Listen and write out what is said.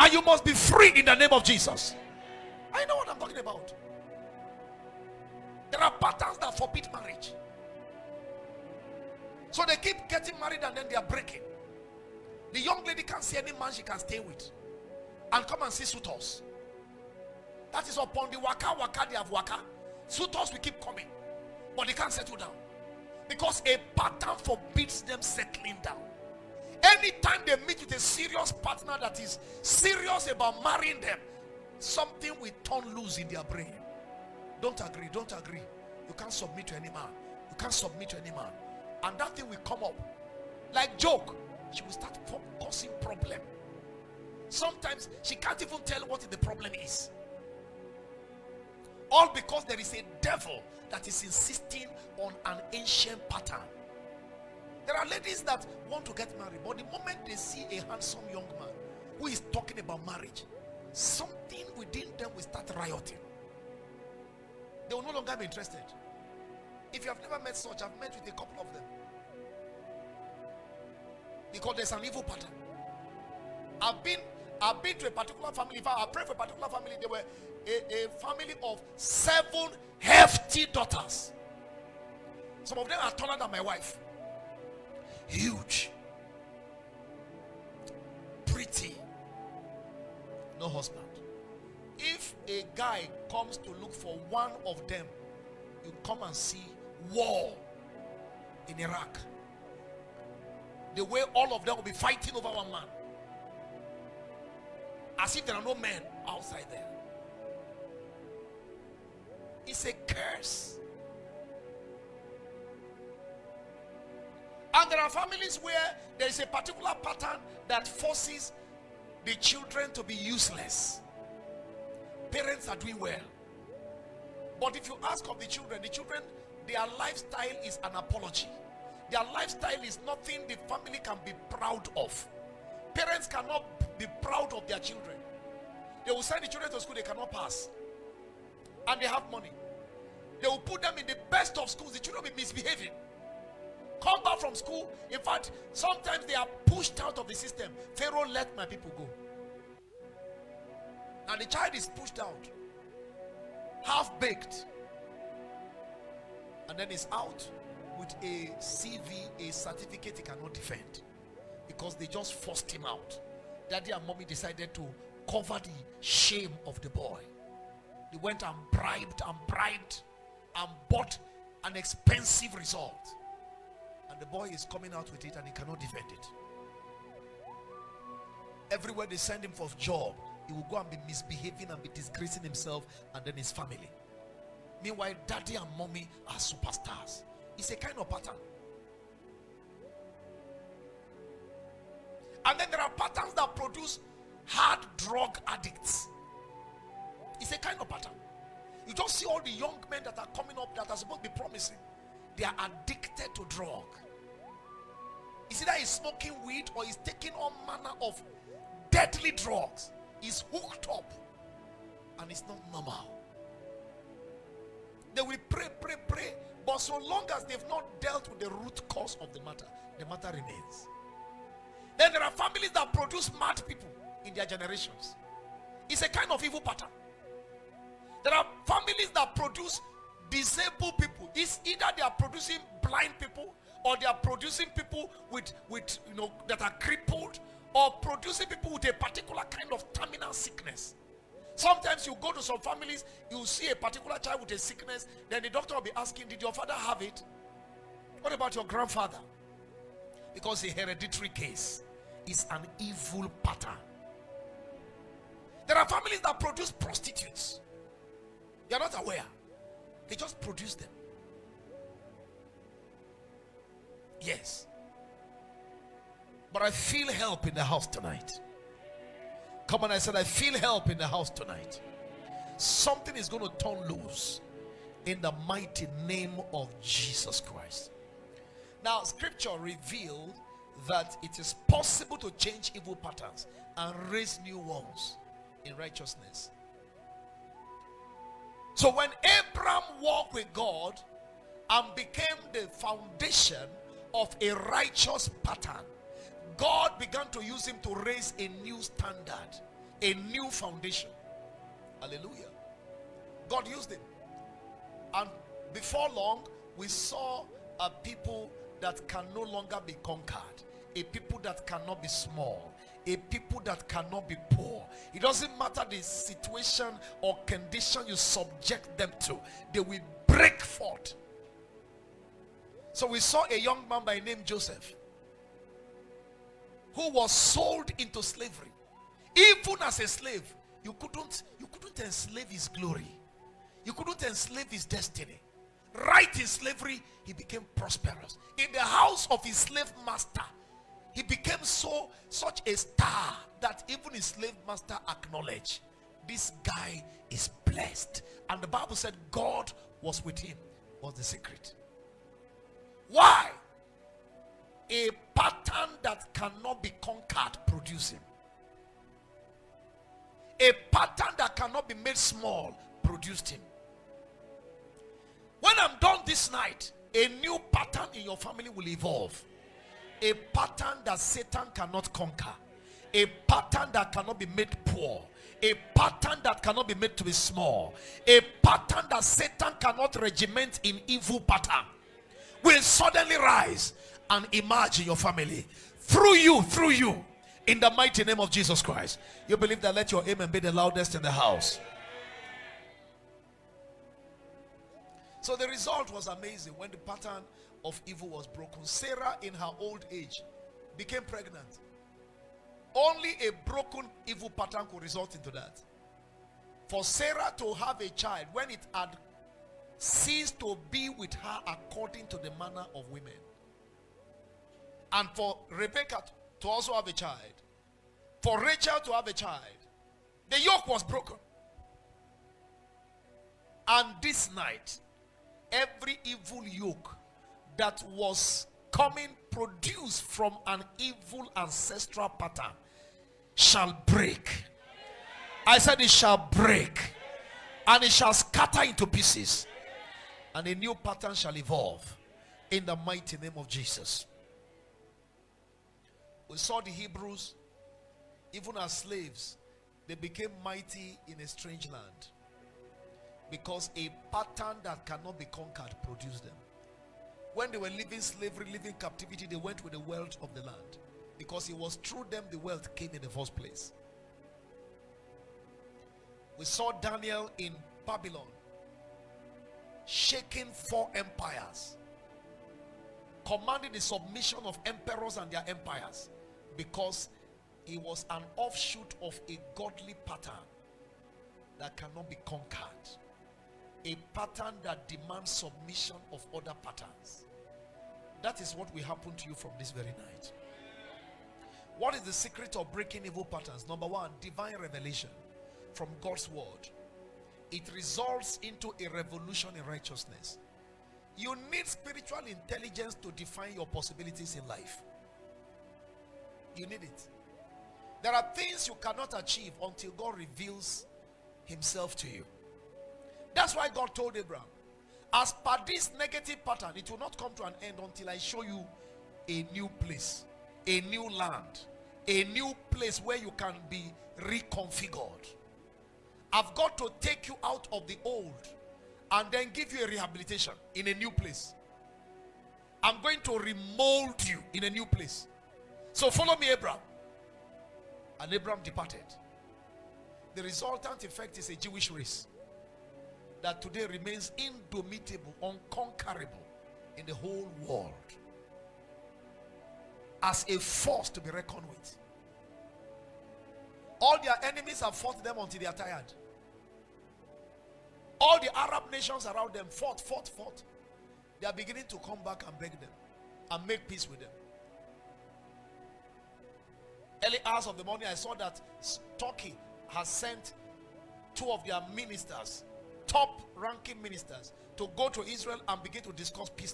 And you must be free in the name of Jesus. I know what I'm talking about. There are patterns that forbid marriage. So they keep getting married and then they are breaking. The young lady can't see any man she can stay with and come and see suitors. That is upon the waka they have waka. Suitors will keep coming, but they can't settle down because a pattern forbids them settling down. Anytime they meet with a serious partner that is serious about marrying them, something will turn loose in their brain. Don't agree. You can't submit to any man. You can't submit to any man. And that thing will come up like joke. She will start causing problem. Sometimes she can't even tell what the problem is. All because there is a devil that is insisting on an ancient pattern. There are ladies that want to get married, but the moment they see a handsome young man who is talking about marriage, something within them will start rioting. They will no longer be interested. If you have never met such, I've met with a couple of them. Because there's an evil pattern. I've been to a particular family. In fact, I prayed for a particular family. They were a family of 7 hefty daughters. Some of them are taller than my wife. Huge. Pretty. No husband. If a guy comes to look for one of them, you come and see war in Iraq. The way all of them will be fighting over one man. As if there are no men outside there. It's a curse. And there are families where there is a particular pattern that forces the children to be useless. Parents are doing well. But if you ask of the children, their lifestyle is an apology. Their lifestyle is nothing the family can be proud of. Parents cannot be proud of their children. They will send the children to school, they cannot pass. And they have money. They will put them in the best of schools. The children will be misbehaving. Come back from school. In fact, sometimes they are pushed out of the system. Pharaoh, let my people go. And the child is pushed out, half-baked, and then is out with a CV, a certificate he cannot defend, because they just forced him out. Daddy and mommy decided to cover the shame of the boy. They went and bribed and bought an expensive result, and the boy is coming out with it and he cannot defend it. Everywhere they send him for a job, he will go and be misbehaving and be disgracing himself and then his family. Meanwhile, daddy and mommy are superstars. It's a kind of pattern. And then there are patterns that produce hard drug addicts. It's a kind of pattern. You just see all the young men that are coming up that are supposed to be promising. They are addicted to drug. It's either he's smoking weed or he's taking all manner of deadly drugs. He's hooked up and it's not normal. They will pray, but so long as they've not dealt with the root cause of the matter remains. Then there are families that produce mad people in their generations. It's a kind of evil pattern. There are families that produce disabled people. It's either they are producing blind people, or they are producing people with that are crippled, or producing people with a particular kind of terminal sickness. Sometimes you go to some families, you see a particular child with a sickness, then the doctor will be asking, did your father have it? What about your grandfather? Because a hereditary case is an evil pattern. There are families that produce prostitutes. They are not aware. They just produce them. Yes. But I feel help in the house tonight. Come on, I said I feel help in the house tonight. Something is going to turn loose in the mighty name of Jesus Christ. Now, scripture revealed that it is possible to change evil patterns and raise new ones in righteousness. So when Abraham walked with God and became the foundation of a righteous pattern, God began to use him to raise a new standard. a new foundation. Hallelujah. God used it. And before long, we saw a people that can no longer be conquered, a people that cannot be small, a people that cannot be poor. It doesn't matter the situation or condition you subject them to, they will break forth. So we saw a young man by name Joseph, who was sold into slavery. Even as a slave, you couldn't enslave his glory. You couldn't enslave his destiny. Right in slavery, he became prosperous. In the house of his slave master, he became such a star that even his slave master acknowledged, this guy is blessed. And the Bible said God was with him, was the secret. Why? A pattern that cannot be conquered produced him. A pattern that cannot be made small produced him. When I'm done this night, a new pattern in your family will evolve. A pattern that Satan cannot conquer. A pattern that cannot be made poor. A pattern that cannot be made to be small. A pattern that Satan cannot regiment in evil pattern will suddenly rise and emerge in your family. Through you. In the mighty name of Jesus Christ. You believe that? Let your amen be the loudest in the house. So the result was amazing. When the pattern of evil was broken, Sarah in her old age became pregnant. Only a broken evil pattern could result into that. For Sarah to have a child when it had ceased to be with her according to the manner of women, and for Rebecca to also have a child, for Rachel to have a child, the yoke was broken. And this night, every evil yoke that was coming produced from an evil ancestral pattern shall break. I said it shall break, and it shall scatter into pieces, and a new pattern shall evolve in the mighty name of Jesus. We saw the Hebrews, even as slaves, they became mighty in a strange land because a pattern that cannot be conquered produced them. When they were living slavery, living captivity, they went with the wealth of the land because it was through them the wealth came in the first place. We saw Daniel in Babylon shaking 4 empires, commanding the submission of emperors and their empires, because he was an offshoot of a godly pattern that cannot be conquered, a pattern that demands submission of other patterns. That is what will happen to you from this very night. What is the secret of breaking evil patterns? Number 1, divine revelation from God's word. It results into a revolution in righteousness. You need spiritual intelligence to define your possibilities in life. You need it. There are things you cannot achieve until God reveals himself to you. That's why God told Abraham, as per this negative pattern, it will not come to an end until I show you a new place, a new land, a new place where you can be reconfigured. I've got to take you out of the old and then give you a rehabilitation in a new place. I'm going to remold you in a new place. So follow me, Abraham. And Abraham departed. The resultant effect is a Jewish race that today remains indomitable, unconquerable in the whole world, as a force to be reckoned with. All their enemies have fought them until they are tired. All the Arab nations around them fought. They are beginning to come back and beg them and make peace with them. Early hours of the morning, I saw that Turkey has sent 2 of their ministers, top ranking ministers, to go to Israel and begin to discuss peace.